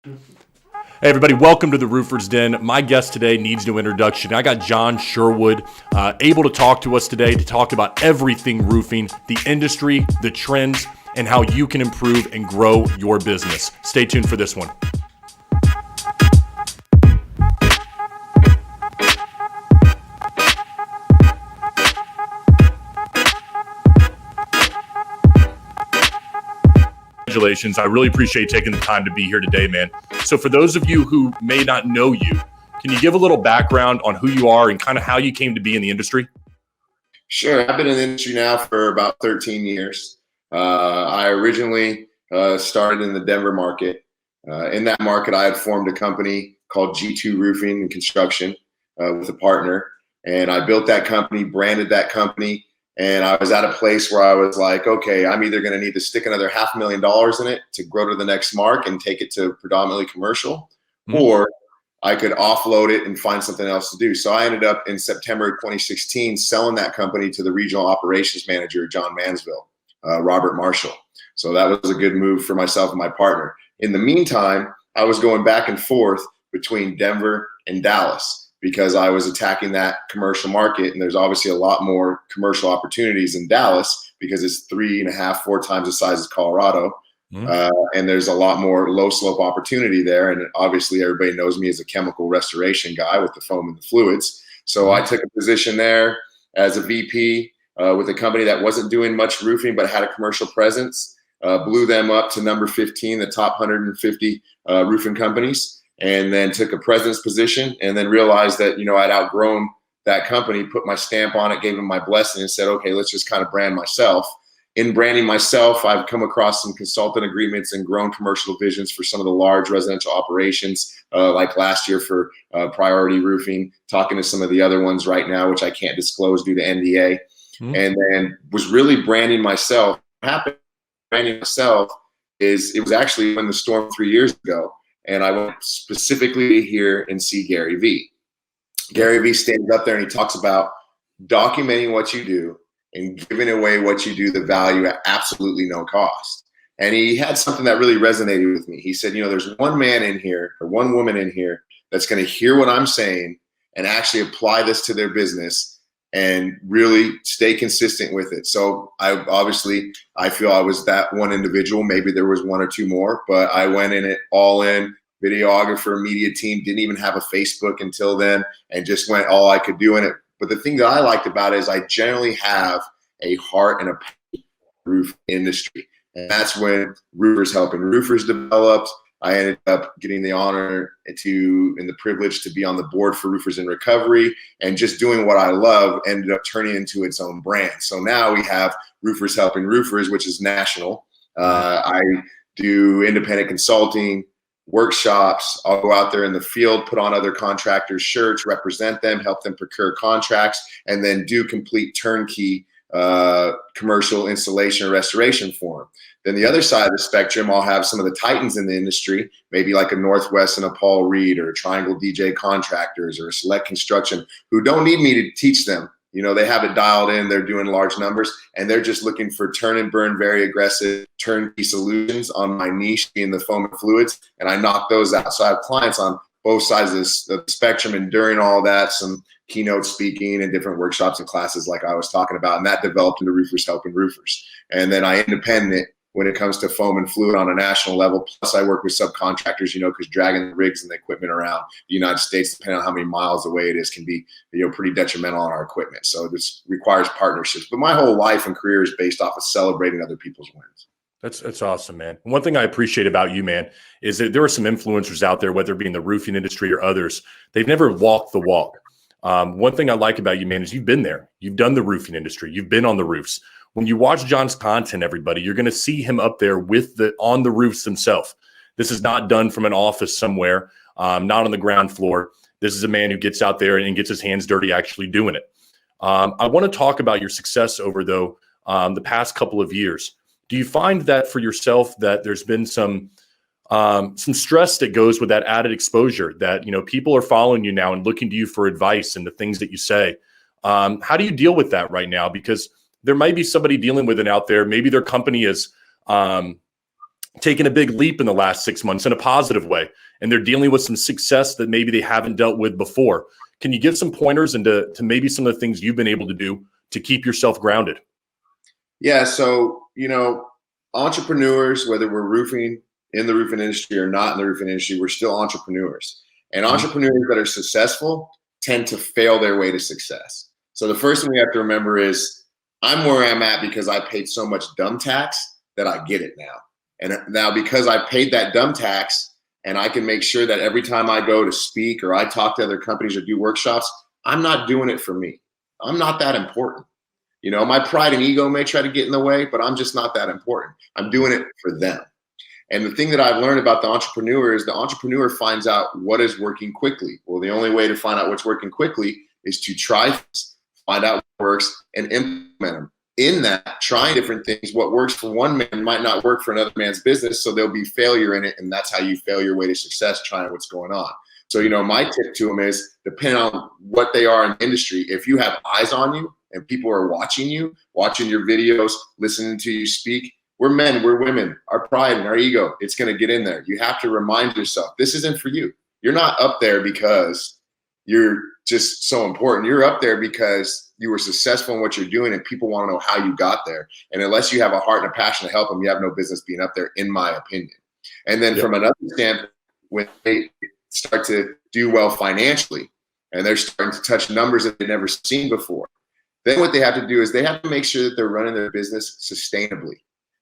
Hey everybody, welcome to the Roofer's Den. My guest today needs no introduction. I got John Sherwood able to talk to us today to talk about everything roofing, the industry, the trends, and how you can improve and grow your business. Stay tuned for this one. Congratulations. I really appreciate you taking the time to be here today, man. So for those of you who may not know you, can you give a little background on who you are and kind of how you came to be in the industry? Sure. I've been in the industry now for about 13 years. I originally started in the Denver market. In that market, I had formed a company called G2 Roofing and Construction with a partner. And I built that company, branded that company. And I was at a place where I was like, okay, I'm either going to need to stick another $500,000 in it to grow to the next mark and take it to predominantly commercial, or I could offload it and find something else to do. So I ended up in September 2016 selling that company to the regional operations manager, John Mansville, Robert Marshall. So that was a good move for myself and my partner. In the meantime, I was going back and forth between Denver and Dallas because I was attacking that commercial market. And there's obviously a lot more commercial opportunities in Dallas because it's 3.5, 4 times the size of Colorado. And there's a lot more low slope opportunity there. And obviously everybody knows me as a chemical restoration guy with the foam and the fluids. So I took a position there as a VP with a company that wasn't doing much roofing, but had a commercial presence, blew them up to number 15, the top 150 roofing companies, and then took a president's position and then realized that, I'd outgrown that company, put my stamp on it, gave them my blessing and said, okay, let's just kind of brand myself. In branding myself, I've come across some consultant agreements and grown commercial divisions for some of the large residential operations, like last year for Priority Roofing, talking to some of the other ones right now, which I can't disclose due to NDA. And then was really branding myself. What happened branding myself is it was actually when the storm 3 years ago, and I went specifically to hear and see Gary Vee. Gary Vee stands up there and he talks about documenting what you do and giving away what you do, the value at absolutely no cost. And he had something that really resonated with me. He said, there's one man in here or one woman in here that's going to hear what I'm saying and actually apply this to their business and really stay consistent with it. So I feel I was that one individual. Maybe there was one or two more, but I went in it all in. Videographer, media team, didn't even have a Facebook until then, and just went all I could do in it. But the thing that I liked about it is I generally have a heart and a passion for the roof industry. And that's when Roofers Helping Roofers developed. I ended up getting the honor and the privilege to be on the board for Roofers in Recovery, and just doing what I love ended up turning into its own brand. So now we have Roofers Helping Roofers, which is national. I do independent consulting, workshops. I'll go out there in the field, put on other contractors' shirts, represent them, help them procure contracts, and then do complete turnkey commercial installation or restoration for them. Then the other side of the spectrum, I'll have some of the titans in the industry, maybe like a Northwest and a Paul Reed or a Triangle DJ Contractors or a Select Construction, who don't need me to teach them. They have it dialed in, they're doing large numbers, and they're just looking for turn and burn, very aggressive turnkey solutions on my niche being the foam and fluids, and I knock those out. So I have clients on both sides of the spectrum, and during all that, some keynote speaking and different workshops and classes like I was talking about, and that developed into Roofers Helping Roofers. And then I independent when it comes to foam and fluid on a national level. Plus I work with subcontractors, because dragging the rigs and the equipment around the United States, depending on how many miles away it is, can be, pretty detrimental on our equipment. So this requires partnerships. But my whole life and career is based off of celebrating other people's wins. That's awesome, man. One thing I appreciate about you, man, is that there are some influencers out there, whether it be in the roofing industry or others, they've never walked the walk. One thing I like about you, man, is you've been there. You've done the roofing industry. You've been on the roofs. When you watch John's content, everybody, you're going to see him up there on the roofs himself. This is not done from an office somewhere, not on the ground floor. This is a man who gets out there and gets his hands dirty actually doing it. I want to talk about your success over, though, the past couple of years. Do you find that for yourself that there's been some stress that goes with that added exposure, that, people are following you now and looking to you for advice and the things that you say? How do you deal with that right now? Because there might be somebody dealing with it out there. Maybe their company is taken a big leap in the last 6 months in a positive way, and they're dealing with some success that maybe they haven't dealt with before. Can you give some pointers into maybe some of the things you've been able to do to keep yourself grounded? Yeah. So, entrepreneurs, whether we're roofing in the roofing industry or not in the roofing industry, we're still entrepreneurs. And entrepreneurs that are successful tend to fail their way to success. So the first thing we have to remember is I'm where I'm at because I paid so much dumb tax that I get it now. And now because I paid that dumb tax and I can make sure that every time I go to speak or I talk to other companies or do workshops, I'm not doing it for me. I'm not that important. My pride and ego may try to get in the way, but I'm just not that important. I'm doing it for them. And the thing that I've learned about the entrepreneur is the entrepreneur finds out what is working quickly. Well, the only way to find out what's working quickly is to try things, find out what works, and implement them. In that, trying different things, what works for one man might not work for another man's business, so there'll be failure in it, and that's how you fail your way to success, trying what's going on. So, my tip to them is, depending on what they are in the industry, if you have eyes on you and people are watching you, watching your videos, listening to you speak, we're men, we're women, our pride and our ego, it's going to get in there. You have to remind yourself, this isn't for you. You're not up there because you're just so important. You're up there because you were successful in what you're doing and people want to know how you got there. And unless you have a heart and a passion to help them, you have no business being up there, in my opinion. And then from another standpoint, when they start to do well financially and they're starting to touch numbers that they've never seen before, then what they have to do is they have to make sure that they're running their business sustainably.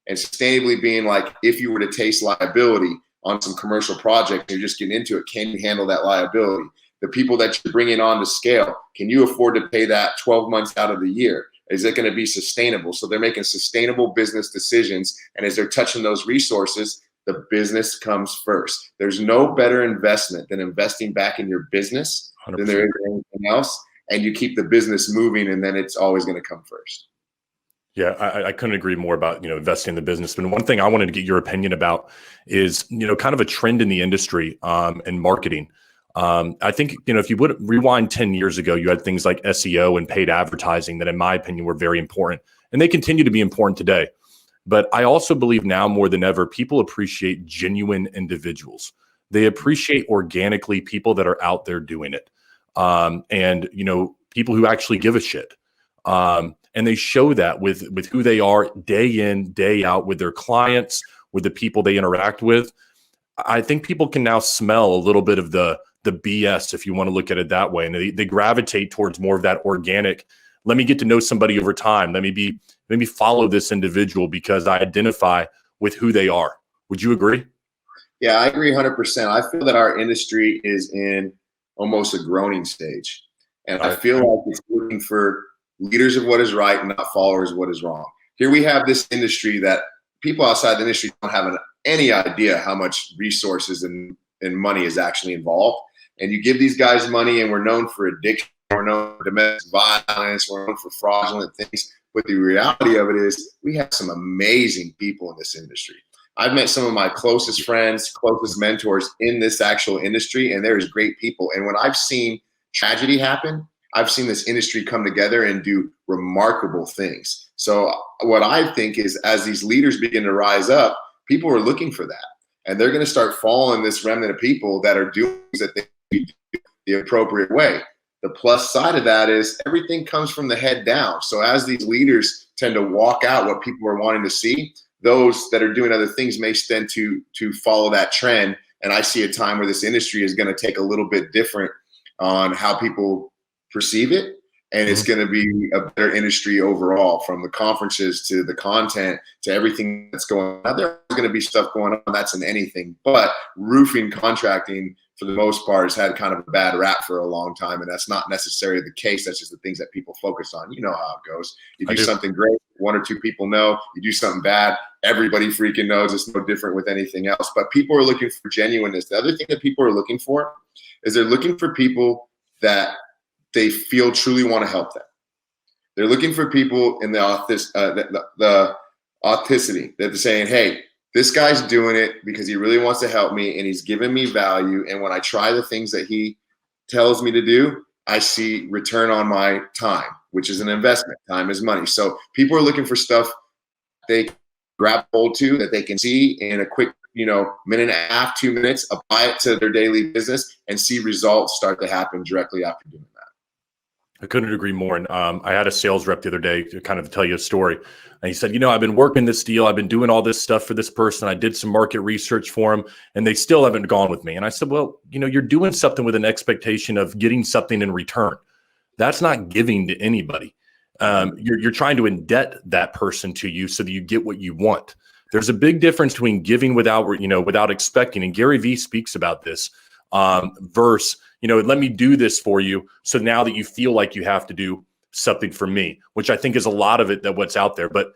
And sustainably being like, if you were to taste liability on some commercial project, you're just getting into it, can you handle that liability? The people that you're bringing on to scale, can you afford to pay that 12 months out of the year? Is it going to be sustainable? So they're making sustainable business decisions. And as they're touching those resources, the business comes first. There's no better investment than investing back in your business 100%. Than there is anything else. And you keep the business moving, and then it's always going to come first. Yeah, I couldn't agree more about, investing in the business. But one thing I wanted to get your opinion about is, kind of a trend in the industry and marketing. I think, if you would rewind 10 years ago, you had things like SEO and paid advertising that, in my opinion, were very important. And they continue to be important today. But I also believe now more than ever, people appreciate genuine individuals. They appreciate organically people that are out there doing it. And people who actually give a shit. And they show that with who they are day in, day out, with their clients, with the people they interact with. I think people can now smell a little bit of the BS, if you want to look at it that way. And they gravitate towards more of that organic, let me get to know somebody over time. Let me follow this individual because I identify with who they are. Would you agree? Yeah, I agree 100%. I feel that our industry is in almost a groaning stage. And I feel like it's looking for leaders of what is right and not followers of what is wrong. Here we have this industry that people outside the industry don't have any idea how much resources and money is actually involved. And you give these guys money, and we're known for addiction, we're known for domestic violence, we're known for fraudulent things. But the reality of it is we have some amazing people in this industry. I've met some of my closest friends, closest mentors in this actual industry, and there's great people. And when I've seen tragedy happen, I've seen this industry come together and do remarkable things. So what I think is, as these leaders begin to rise up, people are looking for that. And they're going to start following this remnant of people that are doing things that they do the appropriate way. The plus side of that is everything comes from the head down. So as these leaders tend to walk out what people are wanting to see, those that are doing other things may tend to follow that trend. And I see a time where this industry is going to take a little bit different on how people perceive it. And it's going to be a better industry overall, from the conferences to the content to everything that's going on. There's going to be stuff going on that's in anything, but roofing contracting for the most part has had kind of a bad rap for a long time. And that's not necessarily the case. That's just the things that people focus on. You know how it goes. You do something great, one or two people know. You do something bad, everybody freaking knows. It's no different with anything else. But people are looking for genuineness. The other thing that people are looking for is they're looking for people that they feel truly want to help them. They're looking for people in the authenticity that they're saying, hey, this guy's doing it because he really wants to help me and he's giving me value. And when I try the things that he tells me to do, I see return on my time, which is an investment. Time is money. So people are looking for stuff they grab hold to that they can see in a quick, minute and a half, 2 minutes, apply it to their daily business and see results start to happen directly after doing that. I couldn't agree more. And I had a sales rep the other day to kind of tell you a story. And he said, I've been working this deal. I've been doing all this stuff for this person. I did some market research for them, and they still haven't gone with me. And I said, well, you're doing something with an expectation of getting something in return. That's not giving to anybody. You're trying to indent that person to you so that you get what you want. There's a big difference between giving without expecting. And Gary Vee speaks about this verse. Let me do this for you. So now that you feel like you have to do something for me, which I think is a lot of it that what's out there. But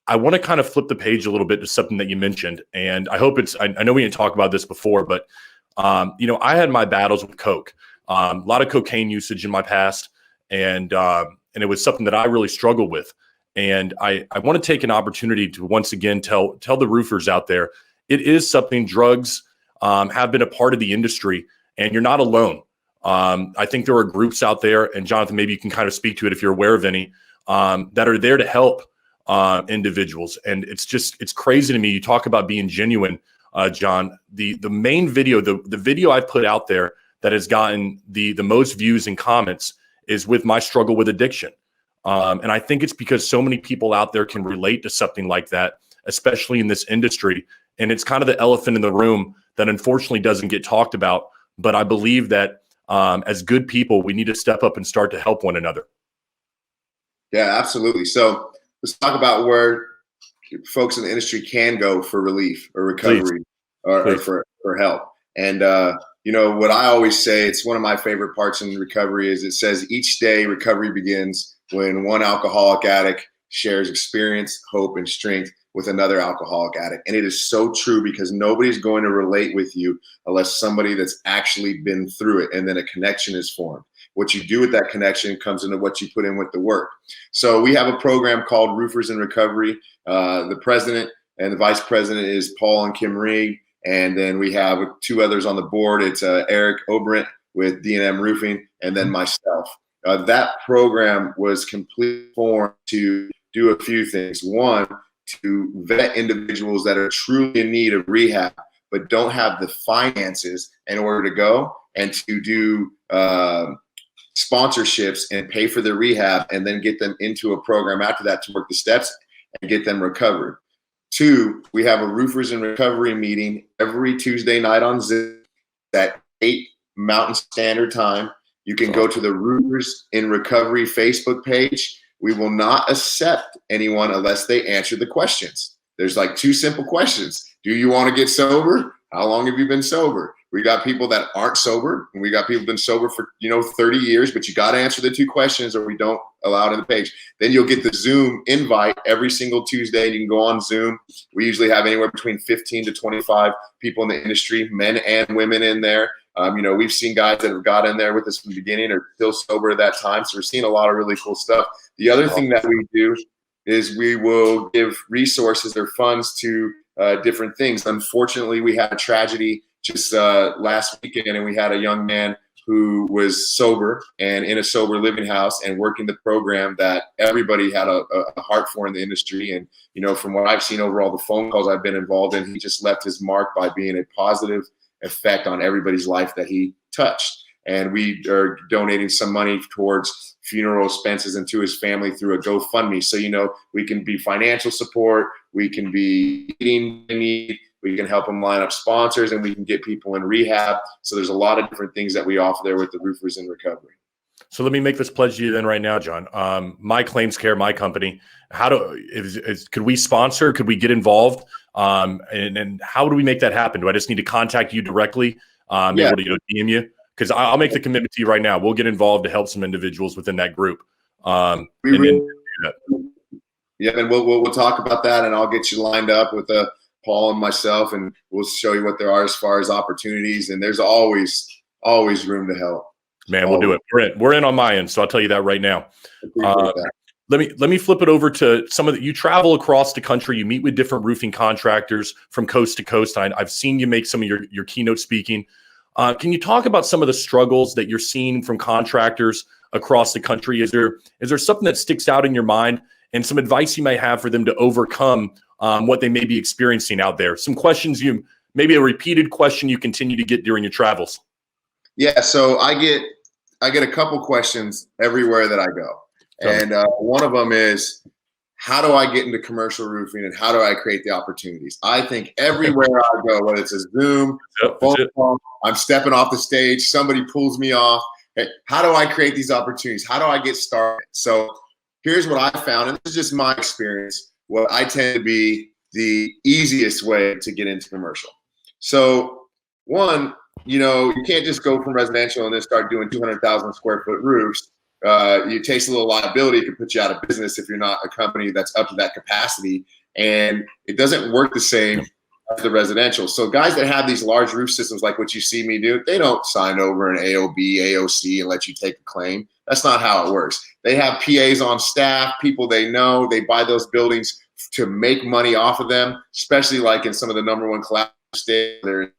I want to kind of flip the page a little bit to something that you mentioned. And I hope I know we didn't talk about this before, but I had my battles with Coke, a lot of cocaine usage in my past. And it was something that I really struggled with. And I want to take an opportunity to once again tell the roofers out there, it is something. Drugs have been a part of the industry, and you're not alone. I think there are groups out there, and Jonathan, maybe you can kind of speak to it if you're aware of any, that are there to help individuals. And it's crazy to me. You talk about being genuine, John. The main video, the video I put out there that has gotten the most views and comments is with my struggle with addiction. And I think it's because so many people out there can relate to something like that, especially in this industry. And it's kind of the elephant in the room that unfortunately doesn't get talked about. But I believe that as good people, we need to step up and start to help one another. Yeah, absolutely. So let's talk about where folks in the industry can go for relief or recovery or for help. And, what I always say, it's one of my favorite parts in recovery is it says each day recovery begins when one alcoholic addict shares experience, hope, and strength with another alcoholic addict. And it is so true because nobody's going to relate with you unless somebody that's actually been through it, and then a connection is formed. What you do with that connection comes into what you put in with the work. So we have a program called Roofers in Recovery. The president and the vice president is Paul and Kim Reed. And then we have two others on the board. It's Eric Obrent with D&M Roofing, and then myself. That program was completely formed to do a few things. One, to vet individuals that are truly in need of rehab, but don't have the finances in order to go, and to do sponsorships and pay for their rehab, and then get them into a program after that to work the steps and get them recovered. Two, we have a Roofers in Recovery meeting every Tuesday night on Zoom at 8 Mountain Standard Time. You can go to the Roofers in Recovery Facebook page. We will not accept anyone unless they answer the questions. There's like 2 simple questions. Do you want to get sober? How long have you been sober? We got people that aren't sober, and we got people been sober for 30 years, but you got to answer the 2 questions or we don't allow it on the page. Then you'll get the Zoom invite every single Tuesday. You can go on Zoom. We usually have anywhere between 15 to 25 people in the industry, men and women in there. We've seen guys that have got in there with us from the beginning or still sober at that time. So we're seeing a lot of really cool stuff. The other thing that we do is we will give resources or funds to different things. Unfortunately, we had a tragedy just last weekend, and we had a young man who was sober and in a sober living house and working the program that everybody had a heart for in the industry. And, from what I've seen over all the phone calls I've been involved in, he just left his mark by being a positive effect on everybody's life that he touched. And we are donating some money towards funeral expenses and to his family through a GoFundMe. So, we can be financial support, we can be eating need, we can help them line up sponsors, and we can get people in rehab. So there's a lot of different things that we offer there with the Roofers in Recovery. So let me make this pledge to you then right now, John. My Claims Care, my company, could we sponsor? Could we get involved? And how do we make that happen? Do I just need to contact you directly? Able to DM you? Because I'll make the commitment to you right now. We'll get involved to help some individuals within that group. And we'll talk about that, and I'll get you lined up with Paul and myself, and we'll show you what there are as far as opportunities. And there's always room to help. Man, we'll do it. We're in on my end, so I'll tell you that right now. Let me flip it over to some of the. You travel across the country. You meet with different roofing contractors from coast to coast. I've seen you make some of your keynote speaking. Can you talk about some of the struggles that you're seeing from contractors across the country? Is there something that sticks out in your mind, and some advice you may have for them to overcome what they may be experiencing out there. Some questions maybe a repeated question you continue to get during your travels. Yeah, so I get a couple questions everywhere that I go, and one of them is, how do I get into commercial roofing and how do I create the opportunities? I think everywhere I go, whether it's a Zoom, phone call, I'm stepping off the stage, somebody pulls me off. Hey, how do I create these opportunities? How do I get started? So here's what I found, and this is just my experience, what I tend to be the easiest way to get into commercial. So one, you can't just go from residential and then start doing 200,000 square foot roofs. It takes a little liability. It can put you out of business if you're not a company that's up to that capacity. And it doesn't work the same as the residential. So guys that have these large roof systems like what you see me do, they don't sign over an AOB, AOC and let you take a claim. That's not how it works. They have PAs on staff, people they know. They buy those buildings to make money off of them, especially like in some of the #1 collaborative states. They're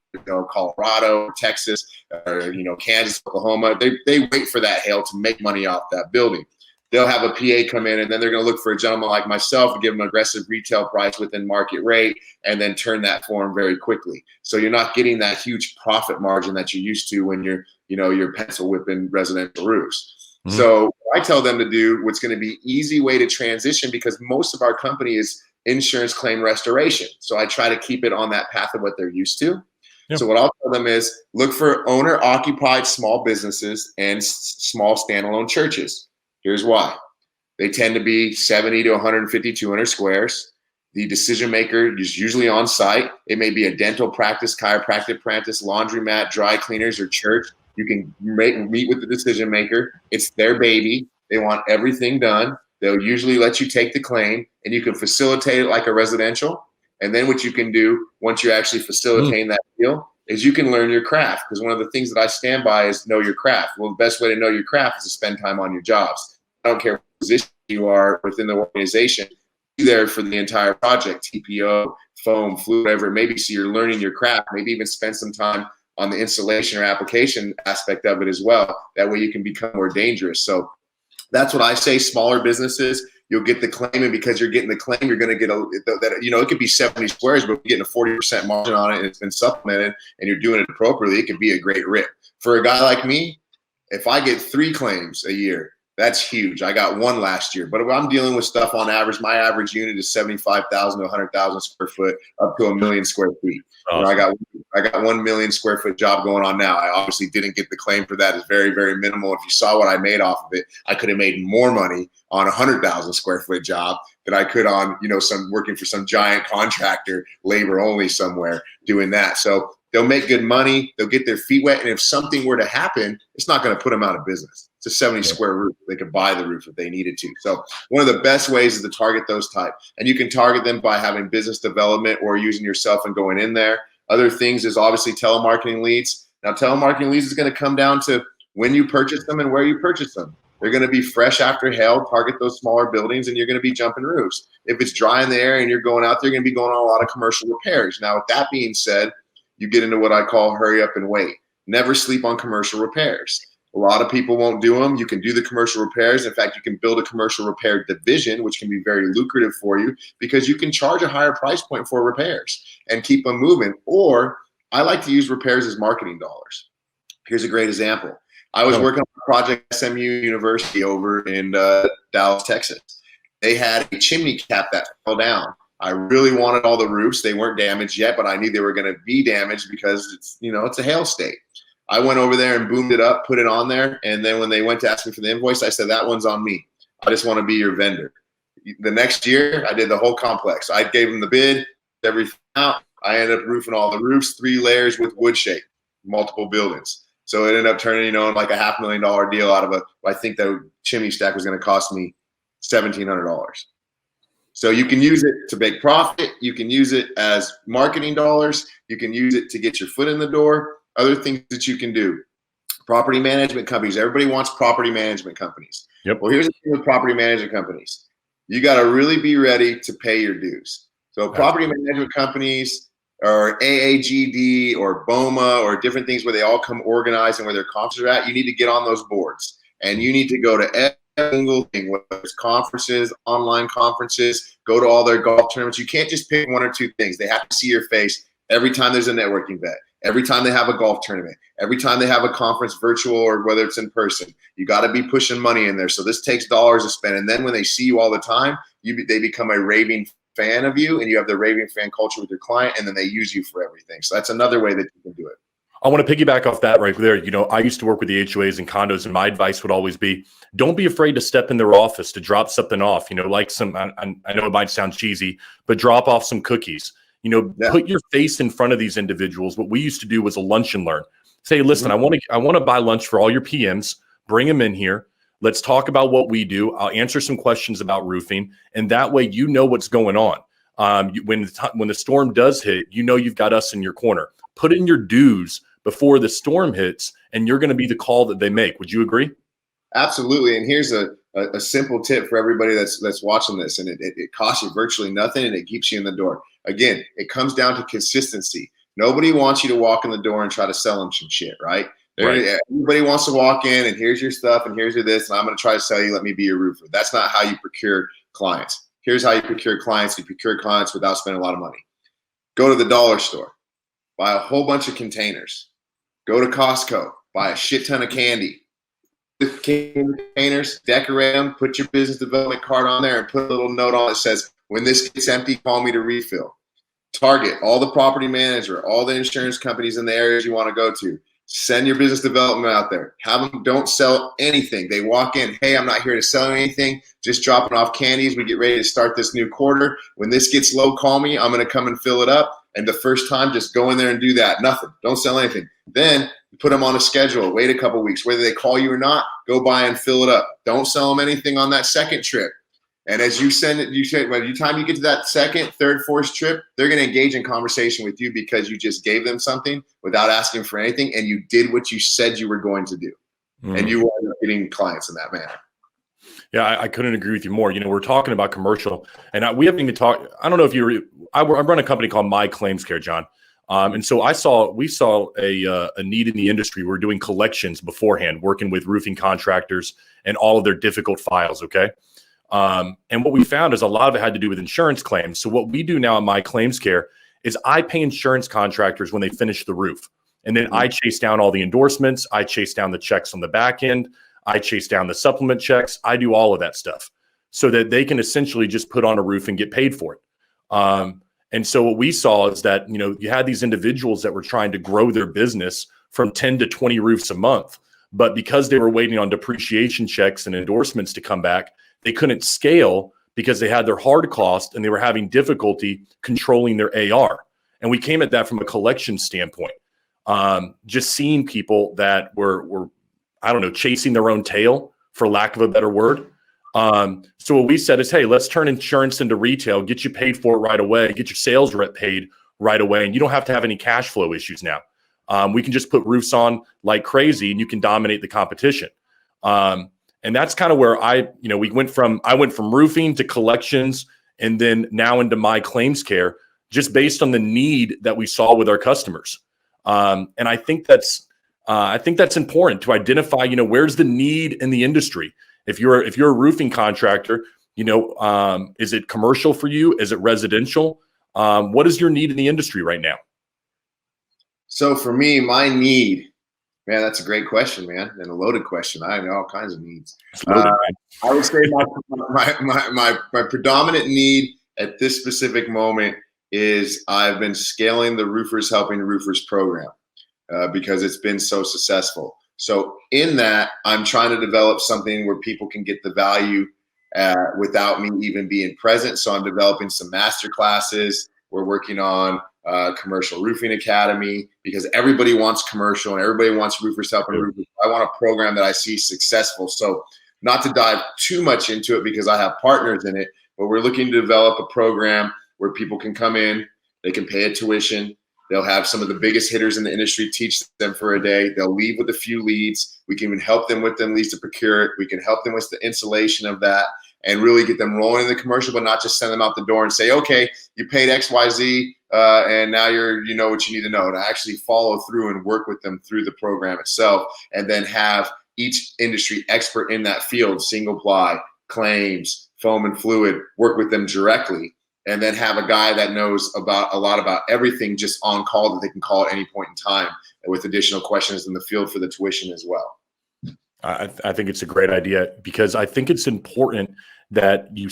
Colorado, Texas, or Kansas, Oklahoma. They wait for that hail to make money off that building. They'll have a PA come in, and then they're going to look for a gentleman like myself to give them an aggressive retail price within market rate, and then turn that for them very quickly. So you're not getting that huge profit margin that you're used to when you're pencil whipping residential roofs. Mm-hmm. So I tell them to do what's going to be easy way to transition, because most of our company is insurance claim restoration. So I try to keep it on that path of what they're used to. Yep. So what I'll tell them is look for owner-occupied small businesses and small standalone churches. Here's why. They tend to be 70 to 150, 200 squares. The decision maker is usually on site. It may be a dental practice, chiropractic practice, laundromat, dry cleaners, or church. You can meet with the decision maker. It's their baby. They want everything done. They'll usually let you take the claim, and you can facilitate it like a residential. And then what you can do once you're actually facilitating that deal is you can learn your craft, because one of the things that I stand by is know your craft. Well, the best way to know your craft is to spend time on your jobs. I don't care what position you are within the organization, be there for the entire project, TPO, foam, fluid, whatever it may be. So you're learning your craft, maybe even spend some time on the installation or application aspect of it as well. That way you can become more dangerous. So that's what I say, smaller businesses. You'll get the claim, and because you're getting the claim, you're going to get it could be 70 squares, but you're getting a 40% margin on it, and it's been supplemented, and you're doing it appropriately. It could be a great rip. For a guy like me, if I get 3 claims a year, that's huge. I got 1 last year, but if I'm dealing with stuff on average, my average unit is 75,000 to 100,000 square foot, up to 1 million square feet. Awesome. I got 1 million square foot job going on now. I obviously didn't get the claim for that. It's very, very minimal. If you saw what I made off of it, I could have made more money on a 100,000 square foot job than I could on, some working for some giant contractor, labor only somewhere doing that. So they'll make good money. They'll get their feet wet. And if something were to happen, it's not going to put them out of business. It's a 70 square roof. They could buy the roof if they needed to. So one of the best ways is to target those type. And you can target them by having business development or using yourself and going in there. Other things is obviously telemarketing leads. Now, telemarketing leads is going to come down to when you purchase them and where you purchase them. They're going to be fresh after hail, target those smaller buildings, and you're going to be jumping roofs. If it's dry in the air and you're going out there, you're going to be going on a lot of commercial repairs. Now, with that being said, you get into what I call hurry up and wait. Never sleep on commercial repairs. A lot of people won't do them. You can do the commercial repairs. In fact, you can build a commercial repair division, which can be very lucrative for you because you can charge a higher price point for repairs and keep them moving. Or I like to use repairs as marketing dollars. Here's a great example. I was working on a project at SMU University over in Dallas, Texas. They had a chimney cap that fell down. I really wanted all the roofs. They weren't damaged yet, but I knew they were going to be damaged because it's a hail state. I went over there and boomed it up, put it on there. And then when they went to ask me for the invoice, I said, that one's on me. I just want to be your vendor. The next year, I did the whole complex. I gave them the bid, everything out. I ended up roofing all the roofs, 3 layers with wood shake, multiple buildings. So it ended up turning, like a $500,000 deal out of I think the chimney stack was going to cost me $1,700. So you can use it to make profit. You can use it as marketing dollars. You can use it to get your foot in the door. Other things that you can do. Property management companies. Everybody wants property management companies. Yep. Well, here's the thing with property management companies. You got to really be ready to pay your dues. So property management companies or AAGD or BOMA or different things where they all come organized and where their conferences are at, you need to get on those boards. And you need to go to single thing, whether it's conferences, online conferences, go to all their golf tournaments. You can't just pick one or two things. They have to see your face every time there's a networking event, every time they have a golf tournament, every time they have a conference, virtual or whether it's in person. You got to be pushing money in there. So this takes dollars to spend. And then when they see you all the time, they become a raving fan of you, and you have the raving fan culture with your client, and then they use you for everything. So that's another way that you can do it. I want to piggyback off that right there. I used to work with the HOAs and condos, and my advice would always be, don't be afraid to step in their office to drop something off. Like I know it might sound cheesy, but drop off some cookies. Put your face in front of these individuals. What we used to do was a lunch and learn. Say, listen, I want to buy lunch for all your PMs. Bring them in here. Let's talk about what we do. I'll answer some questions about roofing, and that way you know what's going on. When the storm does hit, you've got us in your corner. Put in your dues before the storm hits, and you're going to be the call that they make. Would you agree? Absolutely. And here's a simple tip for everybody that's watching this, and it costs you virtually nothing, and it keeps you in the door. Again, it comes down to consistency. Nobody wants you to walk in the door and try to sell them some shit, right? Right. Everybody wants to walk in and here's your stuff and here's your this, and I'm going to try to sell you, let me be your roofer. That's not how you procure clients. Here's how you procure clients. You procure clients without spending a lot of money. Go to the dollar store, buy a whole bunch of containers. Go to Costco, buy a shit ton of candy. Containers, decorate them, put your business development card on there, and put a little note on it that says, when this gets empty, call me to refill. Target all the property manager, all the insurance companies in the areas you want to go to. Send your business development out there. Have them, don't sell anything. They walk in, hey, I'm not here to sell anything, just dropping off candies. We get ready to start this new quarter. When this gets low, call me. I'm going to come and fill it up. And the first time, just go in there and do that. Nothing. Don't sell anything. Then put them on a schedule. Wait a couple weeks. Whether they call you or not, go by and fill it up. Don't sell them anything on that second trip. And as you send it, by the time you get to that second, third, fourth trip, they're going to engage in conversation with you because you just gave them something without asking for anything, and you did what you said you were going to do. And you wind up getting clients in that manner. Yeah, I couldn't agree with you more. We're talking about commercial, and we haven't even talked. I don't know if I run a company called My Claims Care, John. And so we saw a need in the industry. We're doing collections beforehand, working with roofing contractors and all of their difficult files. Okay. And what we found is a lot of it had to do with insurance claims. So what we do now at My Claims Care is I pay insurance contractors when they finish the roof. And then I chase down all the endorsements. I chase down the checks on the back end. I chase down the supplement checks. I do all of that stuff so that they can essentially just put on a roof and get paid for it. And so what we saw is that, you had these individuals that were trying to grow their business from 10 to 20 roofs a month. But because they were waiting on depreciation checks and endorsements to come back, they couldn't scale because they had their hard cost and they were having difficulty controlling their AR. And we came at that from a collection standpoint. Just seeing people that were, chasing their own tail, for lack of a better word. So what we said is, hey, let's turn insurance into retail, get you paid for it right away, get your sales rep paid right away. And you don't have to have any cash flow issues now. We can just put roofs on like crazy and you can dominate the competition. And that's kind of where I went from roofing to collections and then now into My Claims Care, just based on the need that we saw with our customers. And I think that's important to identify, where's the need in the industry. If you're a roofing contractor, is it commercial for you? Is it residential? What is your need in the industry right now? So for me, my need, man, that's a great question, man, and a loaded question. I have all kinds of needs. I would say my predominant need at this specific moment is I've been scaling the Roofers Helping Roofers program because it's been so successful. So in that, I'm trying to develop something where people can get the value without me even being present. So I'm developing some master classes. We're working on commercial roofing academy because everybody wants commercial and everybody wants Roofers Helping Roofers. I want a program that I see successful. So not to dive too much into it because I have partners in it, but we're looking to develop a program where people can come in, they can pay a tuition. They'll have some of the biggest hitters in the industry teach them for a day. They'll leave with a few leads. We can even help them with them leads to procure it. We can help them with the installation of that and really get them rolling in the commercial, but not just send them out the door and say, okay, you paid XYZ and now you know what you need to know. To actually follow through and work with them through the program itself and then have each industry expert in that field, single ply, claims, foam and fluid, work with them directly, and then have a guy that knows about a lot about everything just on call that they can call at any point in time with additional questions in the field for the tuition as well. I think it's a great idea, because I think it's important that you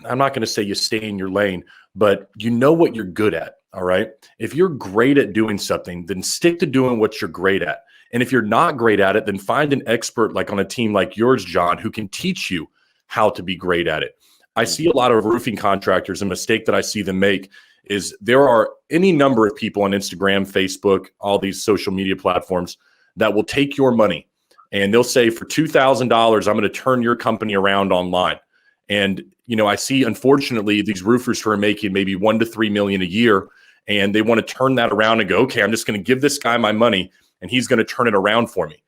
I'm not going to say you stay in your lane, but you know what you're good at. All right. If you're great at doing something, then stick to doing what you're great at. And if you're not great at it, then find an expert like on a team like yours, John, who can teach you how to be great at it. I see a lot of roofing contractors, a mistake that I see them make is there are any number of people on Instagram, Facebook, all these social media platforms that will take your money and they'll say, for $2,000, I'm going to turn your company around online. And, you know, I see, unfortunately, these roofers who are making maybe $1 to $3 million a year, and they want to turn that around and go, okay, I'm just going to give this guy my money and he's going to turn it around for me.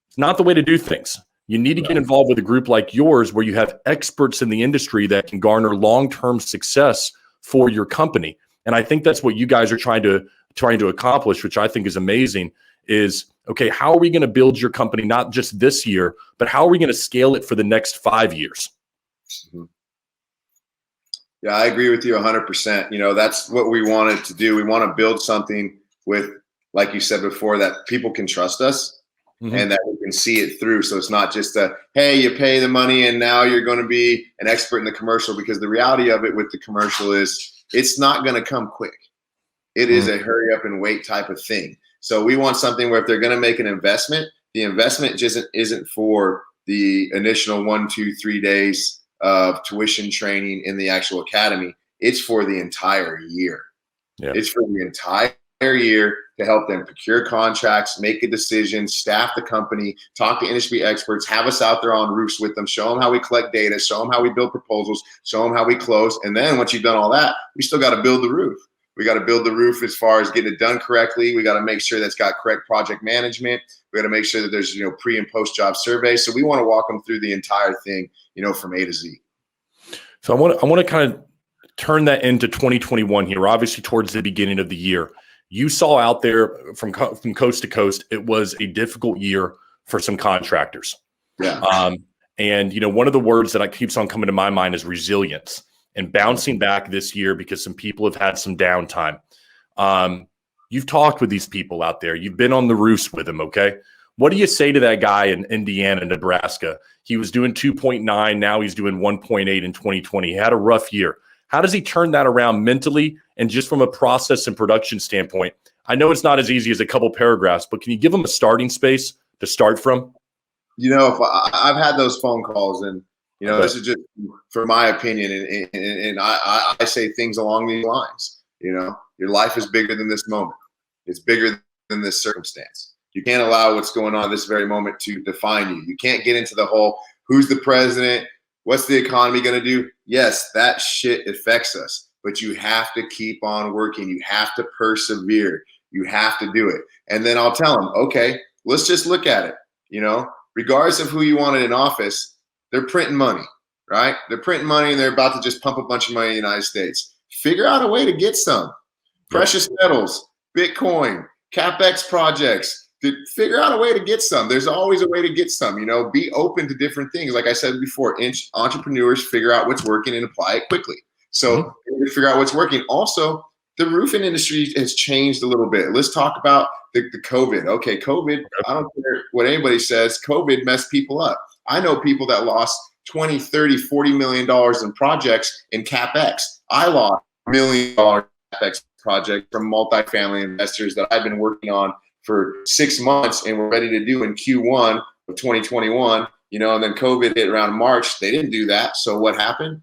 It's not the way to do things. You need to get involved with a group like yours where you have experts in the industry that can garner long-term success for your company. And I think that's what you guys are trying to accomplish, which I think is amazing, is, okay, how are we going to build your company, not just this year, but how are we going to scale it for the next 5 years? Mm-hmm. Yeah, I agree with you 100%. You know, that's what we wanted to do. We want to build something with, like you said before, that people can trust us. Mm-hmm. And that we can see it through. So it's not just a, hey, you pay the money and now you're going to be an expert in the commercial, because the reality of it with the commercial is it's not going to come quick. It is a hurry up and wait type of thing. So we want something where if they're going to make an investment, the investment just isn't for the initial 1, 2, 3 days of tuition training in the actual academy. It's for the entire year. Yeah. It's for the entire year to help them procure contracts, make a decision, staff the company, talk to industry experts, have us out there on roofs with them, show them how we collect data, show them how we build proposals, show them how we close. And then once you've done all that, we still got to build the roof. We got to build the roof as far as getting it done correctly. We got to make sure that's got correct project management. We got to make sure that there's, pre and post job surveys. So we want to walk them through the entire thing, from A to Z. So I want to kind of turn that into 2021 here, obviously towards the beginning of the year. You saw out there from coast to coast, it was a difficult year for some contractors. Yeah. And, one of the words that keeps on coming to my mind is resilience and bouncing back this year, because some people have had some downtime. You've talked with these people out there. You've been on the roofs with them, okay? What do you say to that guy in Indiana, Nebraska? He was doing 2.9. Now he's doing 1.8 in 2020. He had a rough year. How does he turn that around mentally and just from a process and production standpoint? I know it's not as easy as a couple paragraphs, but can you give him a starting space to start from? If I've had those phone calls, and this is just for my opinion, and I say things along these lines. Your life is bigger than this moment. It's bigger than this circumstance. You can't allow what's going on this very moment to define you. You can't get into the whole who's the president, what's the economy going to do. Yes, that shit affects us, but you have to keep on working. You have to persevere. You have to do it. And then I'll tell them, okay, let's just look at it. Regardless of who you wanted in office, they're printing money, right? They're printing money and they're about to just pump a bunch of money in the United States. Figure out a way to get some. Precious metals, Bitcoin, CapEx projects. Figure out a way to get some. There's always a way to get some. Be open to different things. Like I said before, entrepreneurs figure out what's working and apply it quickly. So figure out what's working. Also, the roofing industry has changed a little bit. Let's talk about the COVID. Okay, COVID, I don't care what anybody says, COVID messed people up. I know people that lost 20, 30, $40 million in projects in CapEx. I lost $1 million CapEx project from multifamily investors that I've been working on for 6 months and we're ready to do in Q1 of 2021, and then COVID hit around March. They didn't do that. So what happened?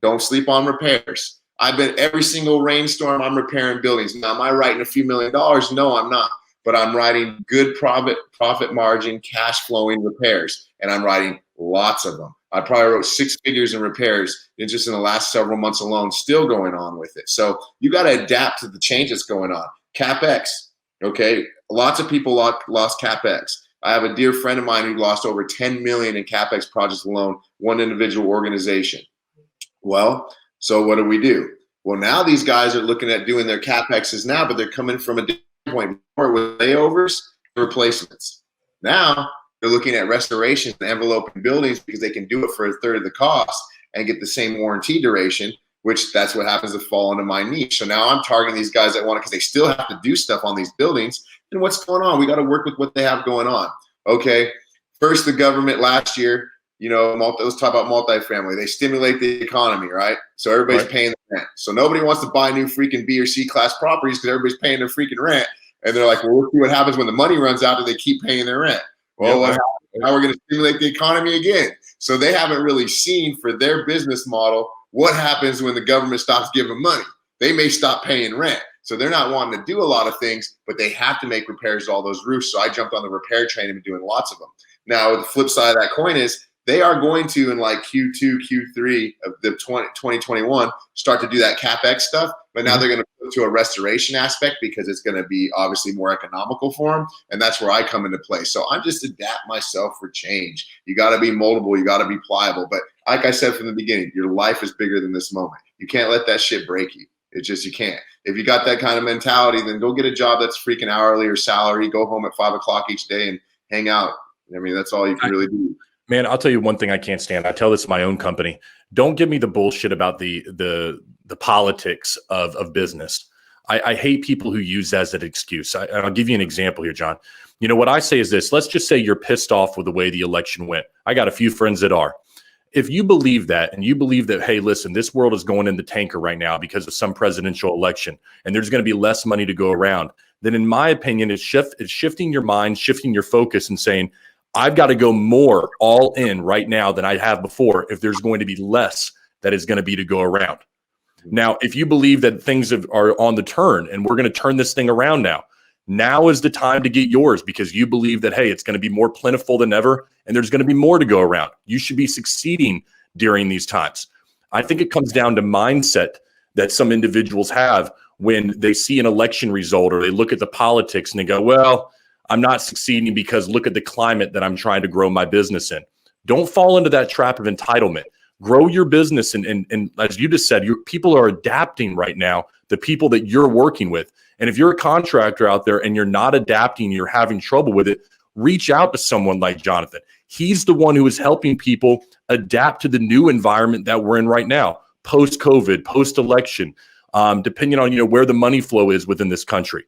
Don't sleep on repairs. I've been every single rainstorm, I'm repairing buildings. Now, am I writing a few $1 million? No, I'm not. But I'm writing good profit margin, cash flowing repairs. And I'm writing lots of them. I probably wrote 6 figures in repairs just in the last several months alone, still going on with it. So you got to adapt to the changes going on. CapEx, okay? Lots of people lost CapEx. I have a dear friend of mine who lost over 10 million in CapEx projects alone, one individual organization. Well, so what do? Well, now these guys are looking at doing their CapExes now, but they're coming from a different point more with layovers, replacements. Now They're looking at restorations and enveloping buildings because they can do it for a third of the cost and get the same warranty duration, which that's what happens to fall into my niche. So now I'm targeting these guys that want it because they still have to do stuff on these buildings. And what's going on? We got to work with what they have going on. Okay. First, the government last year, let's talk about multifamily. They stimulate the economy, right? So everybody's paying the rent. So nobody wants to buy new freaking B or C class properties because everybody's paying their freaking rent. And they're like, well, we'll see what happens when the money runs out and they keep paying their rent. Well, what happens? Now we're going to stimulate the economy again. So they haven't really seen for their business model what happens when the government stops giving money. They may stop paying rent. So they're not wanting to do a lot of things, but they have to make repairs to all those roofs. So I jumped on the repair train and been doing lots of them. Now, the flip side of that coin is they are going to, in like Q2, Q3 of the 2021, start to do that CapEx stuff. But now they're going to put to a restoration aspect because it's going to be obviously more economical for them. And that's where I come into play. So I'm just adapt myself for change. You got to be moldable. You got to be pliable. But like I said from the beginning, your life is bigger than this moment. You can't let that shit break you. It's just, you can't. If you got that kind of mentality, then go get a job that's freaking hourly or salary. Go home at 5 o'clock each day and hang out. I mean, that's all you can really do. Man, I'll tell you one thing I can't stand. I tell this to my own company. Don't give me the bullshit about the politics of business. I hate people who use that as an excuse. And I'll give you an example here, John. What I say is this. Let's just say you're pissed off with the way the election went. I got a few friends that are. If you believe that, and you believe that, hey, listen, this world is going in the tanker right now because of some presidential election, and there's going to be less money to go around, then in my opinion, it's shifting your mind, shifting your focus and saying, I've got to go more all in right now than I have before if there's going to be less that is going to be to go around. Now, if you believe that things are on the turn and we're going to turn this thing around now is the time to get yours because you believe that, hey, it's going to be more plentiful than ever and there's going to be more to go around. You should be succeeding during these times. I think it comes down to mindset that some individuals have when they see an election result or they look at the politics and they go, well, I'm not succeeding because look at the climate that I'm trying to grow my business in. Don't fall into that trap of entitlement. Grow your business. And as you just said, people are adapting right now, the people that you're working with. And if you're a contractor out there and you're not adapting, you're having trouble with it, reach out to someone like Jonathan. He's the one who is helping people adapt to the new environment that we're in right now, post-COVID, post-election, depending on where the money flow is within this country.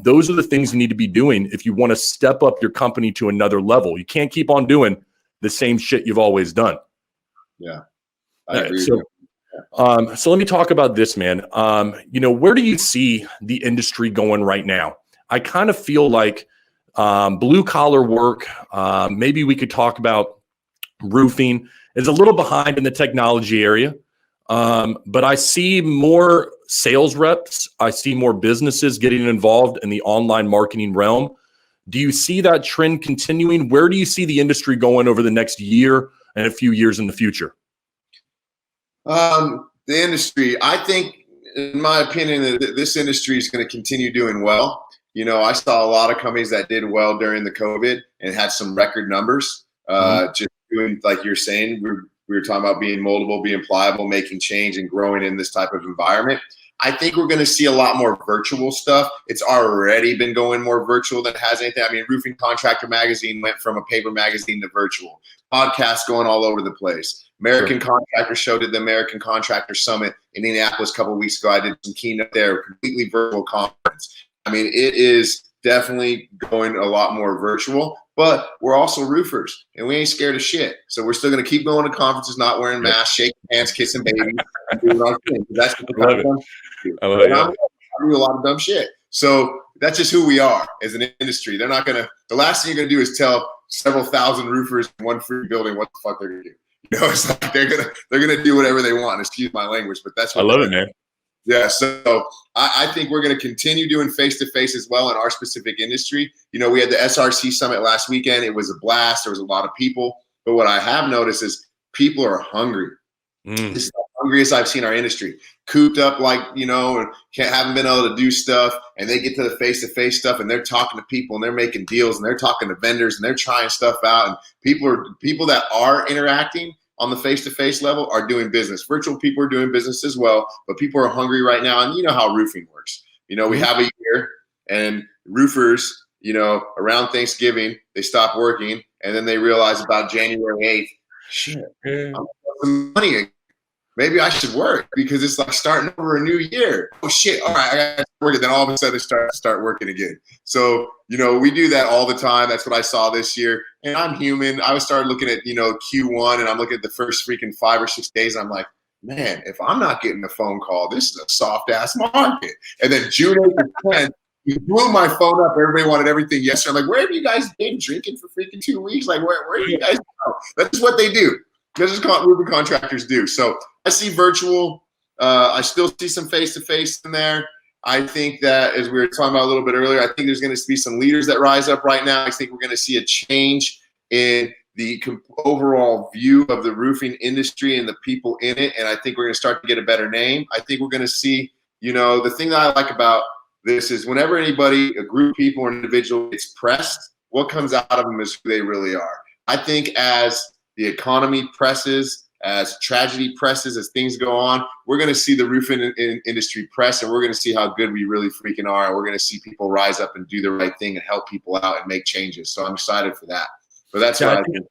Those are the things you need to be doing if you want to step up your company to another level. You can't keep on doing the same shit you've always done. Yeah. I agree. So let me talk about this, man. Where do you see the industry going right now? I kind of feel like blue collar work, maybe we could talk about roofing, is a little behind in the technology area. But I see more sales reps. I see more businesses getting involved in the online marketing realm. Do you see that trend continuing? Where do you see the industry going over the next year and a few years in the future? The industry, I think, in my opinion, that this industry is going to continue doing well. I saw a lot of companies that did well during the COVID and had some record numbers. Just doing, like you're saying, we were talking about being moldable, being pliable, making change and growing in this type of environment. I think we're going to see a lot more virtual stuff. It's already been going more virtual than it has anything. I mean, Roofing Contractor Magazine went from a paper magazine to virtual. Podcasts going all over the place. American Contractor Show did the American Contractor Summit in Indianapolis a couple of weeks ago. I did some keynote there, completely virtual conference. I mean, it is definitely going a lot more virtual, but we're also roofers and we ain't scared of shit. So we're still going to keep going to conferences, not wearing masks, shaking hands, kissing babies, and doing our thing. That's what I do a lot of dumb shit. So that's just who we are as an industry. They're not going to, the last thing you're going to do is tell several thousand roofers in one free building what the fuck they're going to do. It's like they're gonna do whatever they want. Excuse my language, but that's what I love it, man. Yeah, so I think we're going to continue doing face-to-face as well in our specific industry. We had the SRC Summit last weekend. It was a blast. There was a lot of people. But what I have noticed is people are hungry. This is the hungriest I've seen our industry. Cooped up and haven't been able to do stuff. And they get to the face-to-face stuff and they're talking to people and they're making deals and they're talking to vendors and they're trying stuff out. And people that are interacting on the face-to-face level are doing business. Virtual people are doing business as well, but people are hungry right now. And you know how roofing works. We have a year and roofers, around Thanksgiving, they stop working And then they realize about January 8th, shit, I'm making money again. Maybe I should work because it's like starting over a new year. Oh shit! All right, I got to work. And then all of a sudden, start working again. So we do that all the time. That's what I saw this year. And I'm human. I started looking at Q1, and I'm looking at the first freaking 5 or 6 days. And I'm like, man, if I'm not getting a phone call, this is a soft ass market. And then June 8th and 10th, you blew my phone up. Everybody wanted everything yesterday. I'm like, where have you guys been drinking for freaking 2 weeks? Like, where do you guys go? That's what they do. This is what roofing contractors do. So I see virtual. I still see some face-to-face in there. I think that, as we were talking about a little bit earlier, I think there's going to be some leaders that rise up right now. I think we're going to see a change in the overall view of the roofing industry and the people in it. And I think we're going to start to get a better name. I think we're going to see, the thing that I like about this is whenever anybody, a group of people or an individual gets pressed, what comes out of them is who they really are. I think as the economy presses, as tragedy presses, as things go on, we're going to see the roofing industry press, and we're going to see how good we really freaking are. And we're going to see people rise up and do the right thing and help people out and make changes. So I'm excited for that. But that's what I think.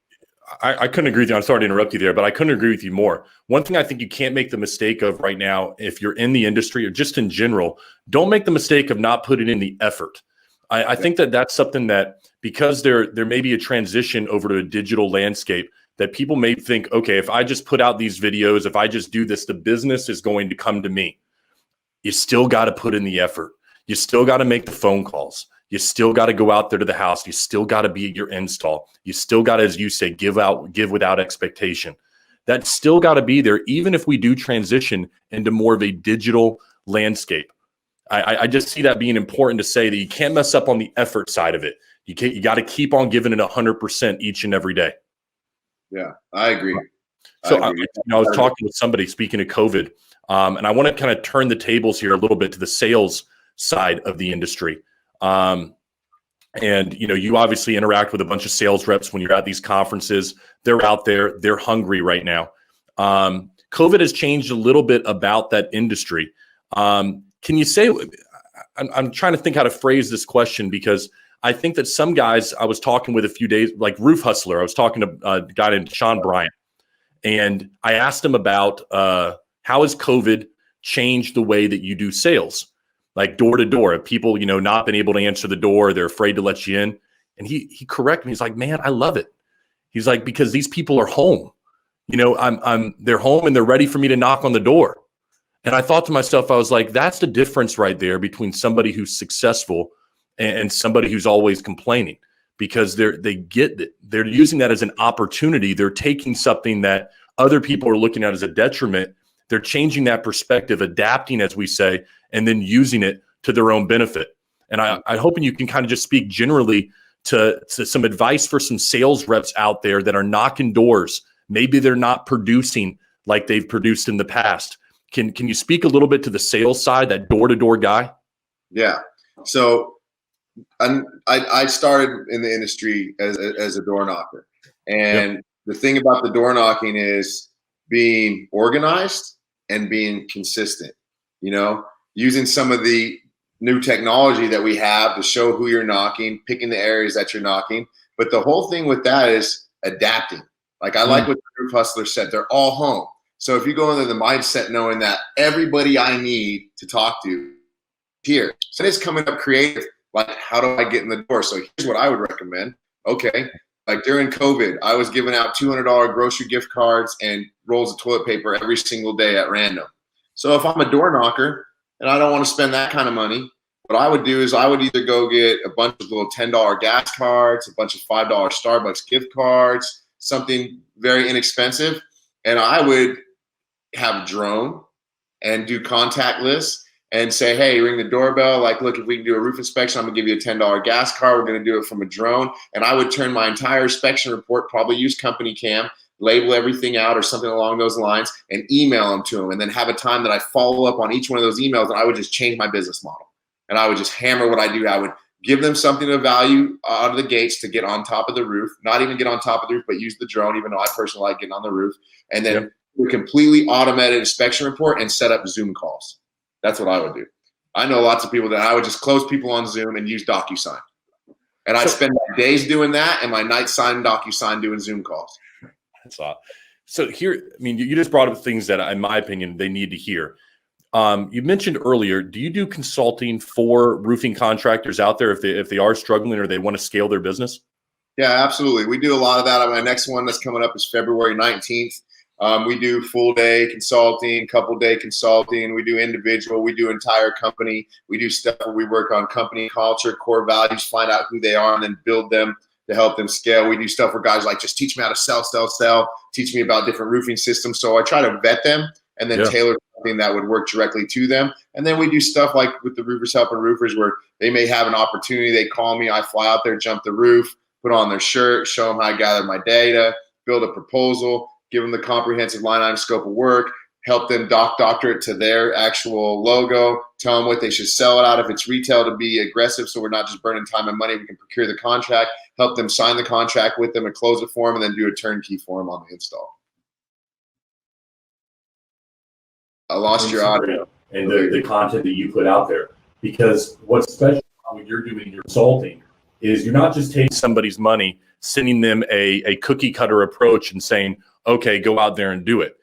I couldn't agree with you. I'm sorry to interrupt you there, but I couldn't agree with you more. One thing I think you can't make the mistake of right now, if you're in the industry or just in general, don't make the mistake of not putting in the effort. I think that's something that, because there may be a transition over to a digital landscape, that people may think, okay, if I just put out these videos, if I just do this, the business is going to come to me. You still got to put in the effort. You still got to make the phone calls. You still got to go out there to the house. You still got to be at your install. You still got to, as you say, give without expectation. That's still got to be there, even if we do transition into more of a digital landscape. I just see that being important to say, that you can't mess up on the effort side of it. You got to keep on giving it 100% each and every day. Yeah, I agree. So I was talking with somebody, speaking of COVID, and I want to kind of turn the tables here a little bit to the sales side of the industry. And you obviously interact with a bunch of sales reps when you're at these conferences. They're out there, they're hungry right now. COVID has changed a little bit about that industry. Can you say, I'm trying to think how to phrase this question, because I think that some guys I was talking with a few days, like Roof Hustler, I was talking to a guy named Sean Bryant, and I asked him about how has COVID changed the way that you do sales, like door to door. Have people, not been able to answer the door, they're afraid to let you in. And he corrected me. He's like, man, I love it. He's like, because these people are home. They're home and they're ready for me to knock on the door. And I thought to myself, I was like, that's the difference right there between somebody who's successful and somebody who's always complaining, because they get that they're using that as an opportunity. They're taking something that other people are looking at as a detriment. They're changing that perspective, adapting, as we say, and then using it to their own benefit. And I'm hoping you can kind of just speak generally to some advice for some sales reps out there that are knocking doors. Maybe they're not producing like they've produced in the past. Can you speak a little bit to the sales side, that door-to-door guy? Yeah. So I started in the industry as a door knocker. And the thing about the door knocking is being organized and being consistent, using some of the new technology that we have to show who you're knocking, picking the areas that you're knocking. But the whole thing with that is adapting. Like I like what the Roof Hustler said, they're all home. So if you go into the mindset knowing that everybody I need to talk to here, so it's coming up creative. Like, how do I get in the door? So here's what I would recommend. Okay, like during COVID, I was giving out $200 grocery gift cards and rolls of toilet paper every single day at random. So if I'm a door knocker and I don't want to spend that kind of money, what I would do is I would either go get a bunch of little $10 gas cards, a bunch of $5 Starbucks gift cards, something very inexpensive, and I would have a drone and do contactless and say, hey, ring the doorbell. Like, look, if we can do a roof inspection, I'm gonna give you a $10 gas card. We're gonna do it from a drone. And I would turn my entire inspection report, probably use company cam, label everything out or something along those lines, and email them to them. And then have a time that I follow up on each one of those emails, and I would just change my business model. And I would just hammer what I do. I would give them something of value out of the gates to get on top of the roof, not even get on top of the roof, but use the drone, even though I personally like getting on the roof. And then a completely automated inspection report and set up Zoom calls. That's what I would do. I know lots of people that I would just close people on Zoom and use DocuSign. And I spend my days doing that and my nights signing DocuSign doing Zoom calls. That's awesome. So here, I mean, you just brought up things that, in my opinion, they need to hear. You mentioned earlier, do you do consulting for roofing contractors out there if they are struggling or they want to scale their business? Yeah, absolutely. We do a lot of that. My next one that's coming up is February 19th. We do full day consulting, couple day consulting. We do individual. We do entire company. We do stuff where we work on company culture, core values, find out who they are, and then build them to help them scale. We do stuff where guys like, just teach me how to sell, teach me about different roofing systems. So I try to vet them and then tailor something that would work directly to them. And then we do stuff like with the Roofers Helping Roofers where they may have an opportunity. They call me, I fly out there, jump the roof, put on their shirt, show them how I gather my data, build a proposal, give them the comprehensive line item scope of work, help them doctor it to their actual logo, tell them what they should sell it out if it's retail to be aggressive so we're not just burning time and money. We can procure the contract, help them sign the contract with them and close it for them, and then do a turnkey for them on the install. I lost your audio. And the content that you put out there. Because what's special when you're doing your consulting is you're not just taking somebody's money, sending them a cookie cutter approach and saying, okay, go out there and do it.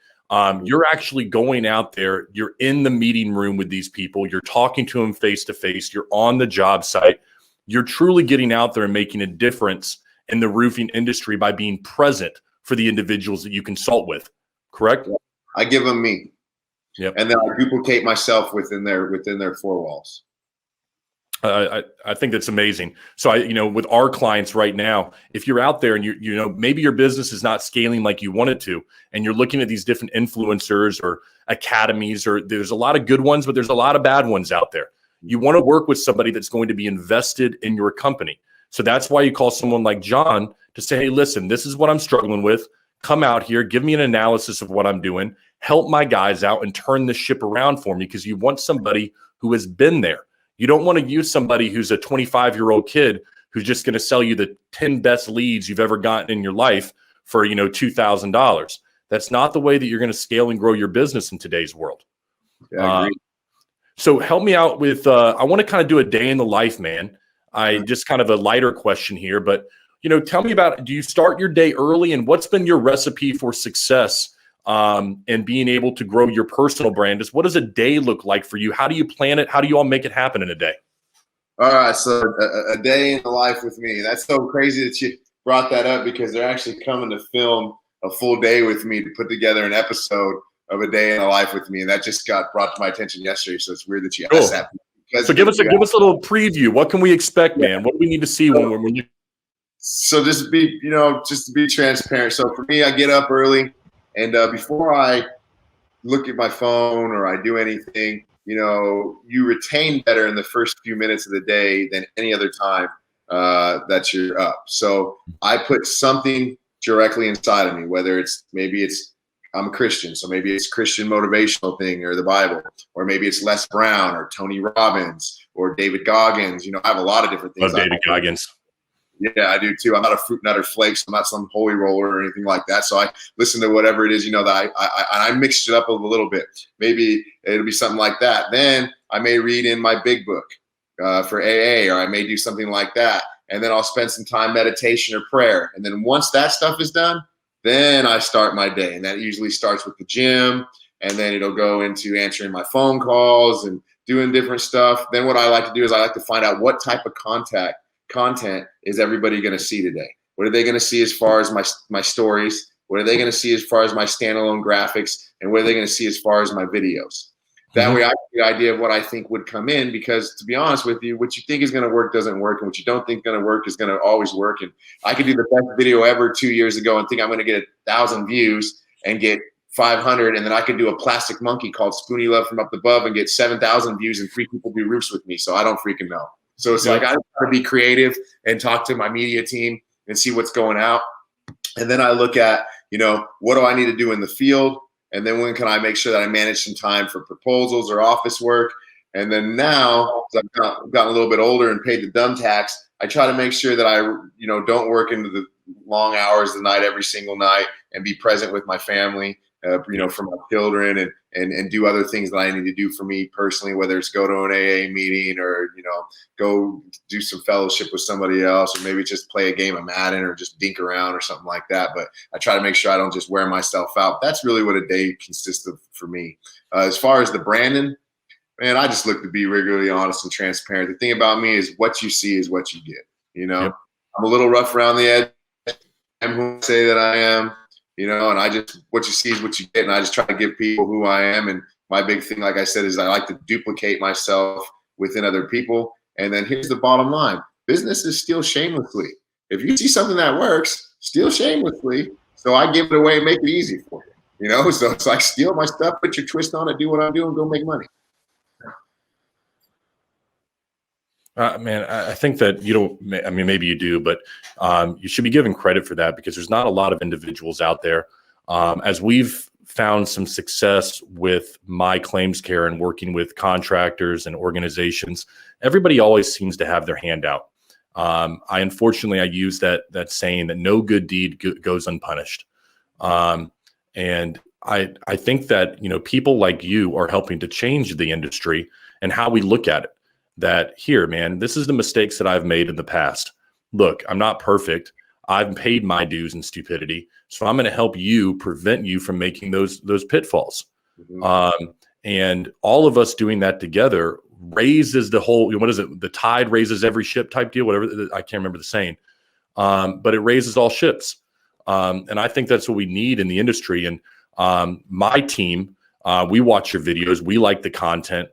You're actually going out there, you're in the meeting room with these people, you're talking to them face to face, you're on the job site, you're truly getting out there and making a difference in the roofing industry by being present for the individuals that you consult with, correct? I give them me. Yep. And then I duplicate myself within their four walls. I think that's amazing. So with our clients right now, if you're out there and maybe your business is not scaling like you want it to, and you're looking at these different influencers or academies, or there's a lot of good ones, but there's a lot of bad ones out there. You want to work with somebody that's going to be invested in your company. So that's why you call someone like John to say, hey, listen, this is what I'm struggling with. Come out here, give me an analysis of what I'm doing, help my guys out and turn this ship around for me, because you want somebody who has been there. You don't want to use somebody who's a 25-year-old kid who's just going to sell you the 10 best leads you've ever gotten in your life for, $2,000. That's not the way that you're going to scale and grow your business in today's world. Yeah, I agree. So help me out with, I want to kind of do a day in the life, man. Just kind of a lighter question here, but, tell me about, do you start your day early, and what's been your recipe for success and being able to grow your personal brand? What does a day look like for you? How do you plan it? How do you all make it happen in a day? All right, so a day in the life with me. That's so crazy that you brought that up, because they're actually coming to film a full day with me to put together an episode of a day in the life with me, and that just got brought to my attention yesterday. So it's weird that you asked that. So give us a little preview. What can we expect, man? What do we need to see when you? So just to be transparent. So for me, I get up early. And before I look at my phone or I do anything, you retain better in the first few minutes of the day than any other time that you're up. So I put something directly inside of me, whether I'm a Christian, so maybe it's Christian motivational thing or the Bible, or maybe it's Les Brown or Tony Robbins or David Goggins. I have a lot of different things. Love David Goggins. Yeah, I do too. I'm not a fruit nutter flakes. I'm not some holy roller or anything like that. So I listen to whatever it is, that I mixed it up a little bit. Maybe it'll be something like that. Then I may read in my big book for AA, or I may do something like that. And then I'll spend some time meditation or prayer. And then once that stuff is done, then I start my day. And that usually starts with the gym. And then it'll go into answering my phone calls and doing different stuff. Then what I like to do is I like to find out what type of content is everybody going to see today? What are they going to see as far as my stories? What are they going to see as far as my standalone graphics? And what are they going to see as far as my videos? That way I have the idea of what I think would come in, because to be honest with you, what you think is going to work doesn't work, and what you don't think is going to work is going to always work. And I could do the best video ever 2 years ago and think I'm going to get 1,000 views and get 500, and then I could do a plastic monkey called Spoonie Love from Up Above and get 7,000 views and 3 people do roofs with me. So I don't freaking know. So it's like I try to be creative and talk to my media team and see what's going out. And then I look at, what do I need to do in the field? And then when can I make sure that I manage some time for proposals or office work? And then now, as I've gotten a little bit older and paid the dumb tax, I try to make sure that I, don't work into the long hours of the night every single night, and be present with my family for my children and do other things that I need to do for me personally, whether it's go to an AA meeting or, go do some fellowship with somebody else, or maybe just play a game of Madden or just dink around or something like that. But I try to make sure I don't just wear myself out. That's really what a day consists of for me. As far as the branding, man, I just look to be regularly honest and transparent. The thing about me is what you see is what you get. Yep. I'm a little rough around the edge. I'm who I say that I am, and what you see is what you get. And I just try to give people who I am. And my big thing, like I said, is I like to duplicate myself within other people. And then here's the bottom line. Business is steal shamelessly. If you see something that works, steal shamelessly. So I give it away and make it easy for you. So it's like steal my stuff, put your twist on it, do what I'm doing, go make money. Man, I think that you don't, I mean, maybe you do, but you should be given credit for that, because there's not a lot of individuals out there. As we've found some success with my claims care and working with contractors and organizations, everybody always seems to have their hand out. Unfortunately, I use that saying that no good deed goes unpunished. And I think that, people like you are helping to change the industry and how we look at it. That here, man, this is the mistakes that I've made in the past. Look, I'm not perfect. I've paid my dues in stupidity. So I'm going to help you, prevent you from making those pitfalls. Mm-hmm. And all of us doing that together raises the whole, what is it? The tide raises every ship type deal, whatever. I can't remember the saying. But it raises all ships. And I think that's what we need in the industry. And my team, we watch your videos. We like the content.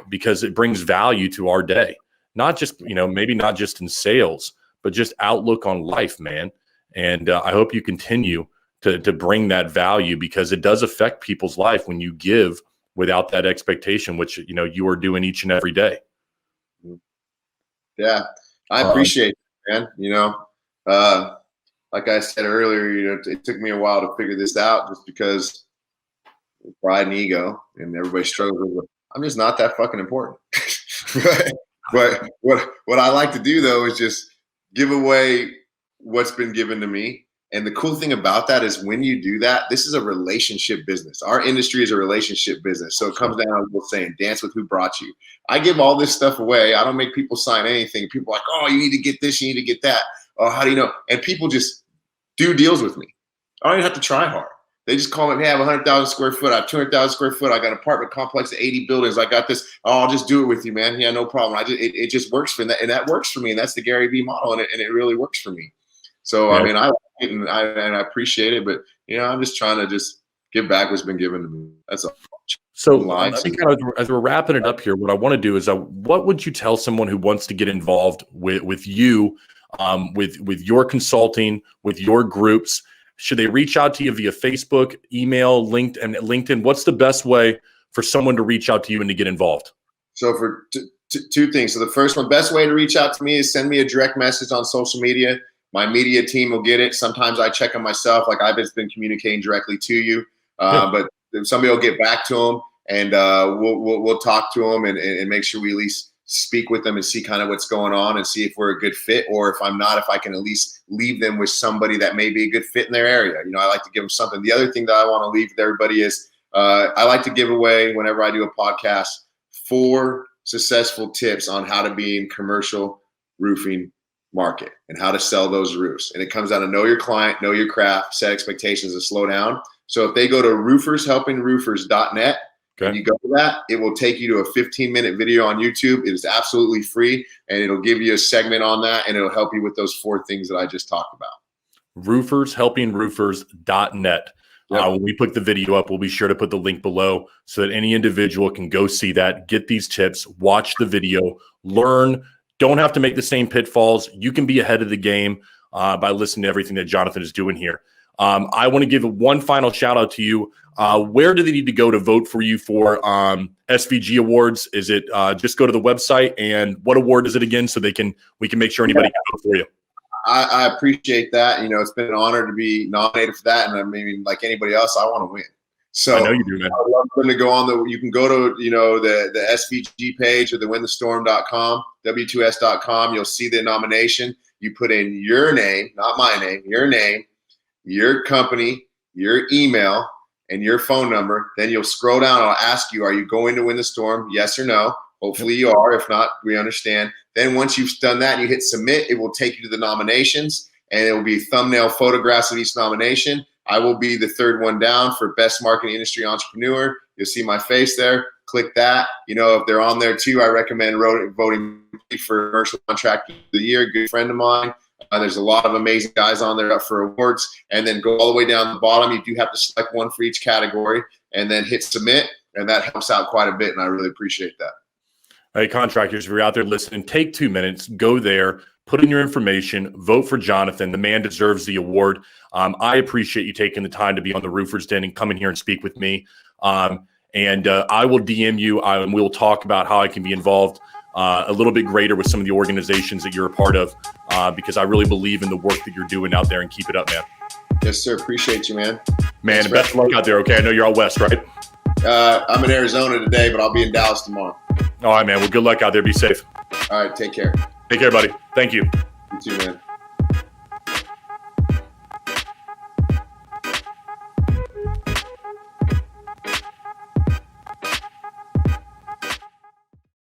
Because it brings value to our day, not just, maybe not just in sales, but just outlook on life, man. And I hope you continue to bring that value, because it does affect people's life when you give without that expectation, which, you are doing each and every day. Yeah, I appreciate it, man. Like I said earlier, it took me a while to figure this out, just because pride and ego, and everybody struggles with it. I'm just not that fucking important. but what I like to do, though, is just give away what's been given to me. And the cool thing about that is when you do that, this is a relationship business. Our industry is a relationship business. So it comes down to what's saying, dance with who brought you. I give all this stuff away. I don't make people sign anything. People are like, oh, you need to get this, you need to get that. Oh, how do you know? And people just do deals with me. I don't even have to try hard. They just call me, hey, I have 100,000 square foot. I have 200,000 square foot. I got an apartment complex of 80 buildings. I got this. Oh, I'll just do it with you, man. Yeah, no problem. It just works for that. And that works for me. And that's the Gary Vee model. And it really works for me. So, yeah. I mean, I like it and I appreciate it. But, I'm just trying to just give back what's been given to me. That's all. So I think as we're wrapping it up here, what I want to do is what would you tell someone who wants to get involved with you, with your consulting, with your groups? Should they reach out to you via Facebook, email, LinkedIn? What's the best way for someone to reach out to you and to get involved? So for two things. So the first one, best way to reach out to me is send me a direct message on social media. My media team will get it. Sometimes I check them myself. Like I've just been communicating directly to you, but somebody will get back to them, and we'll talk to them and make sure we at least speak with them and see kind of what's going on and see if we're a good fit, or if I'm not, if I can at least leave them with somebody that may be a good fit in their area. I like to give them something. The other thing that I want to leave with everybody is I like to give away, whenever I do a podcast, 4 successful tips on how to be in commercial roofing market and how to sell those roofs. And it comes down to know your client, know your craft, set expectations, and slow down. So if they go to roofershelpingroofers.net, and you go to that, it will take you to a 15-minute video on YouTube. It is absolutely free, and it'll give you a segment on that, and it'll help you with those 4 things that I just talked about. Roofershelpingroofers.net. Yep. When we put the video up, we'll be sure to put the link below so that any individual can go see that, get these tips, watch the video, learn. Don't have to make the same pitfalls. You can be ahead of the game by listening to everything that Jonathan is doing here. I want to give one final shout out to you. Where do they need to go to vote for you for SVG awards? Is it just go to the website, and what award is it again, so we can make sure anybody can vote for you? I appreciate that. It's been an honor to be nominated for that, and I mean, like anybody else, I want to win. So I know you do, man. I'd love them to go on you can go to the SVG page or the winthestorm.com, W2S.com. You'll see the nomination. You put in your name, not my name, your name, your company, your email, and your phone number. Then you'll scroll down. I'll ask you, are you going to win the storm? Yes or no. Hopefully you are. If not, we understand. Then once you've done that and you hit submit, it will take you to the nominations, and it will be thumbnail photographs of each nomination. I will be the third one down for Best Marketing Industry Entrepreneur. You'll see my face there. Click that. You know, if they're on there too, I recommend voting for Commercial Contractor of the Year, good friend of mine. There's a lot of amazing guys on there up for awards. And then go all the way down the bottom. You do have to select one for each category and then hit submit. And that helps out quite a bit, and I really appreciate that. Hey, contractors, if you're out there listening, take 2 minutes, go there, put in your information, vote for Jonathan. The man deserves the award. I appreciate you taking the time to be on the Roofer's Den and come in here and speak with me. And I will DM you, and we'll talk about how I can be involved a little bit greater with some of the organizations that you're a part of, because I really believe in the work that you're doing out there, and keep it up, man. Yes, sir. Appreciate you, man. Man, best of luck out there, okay? I know you're out west, right? I'm in Arizona today, but I'll be in Dallas tomorrow. All right, man. Well, good luck out there. Be safe. All right. Take care. Take care, buddy. Thank you. You too, man.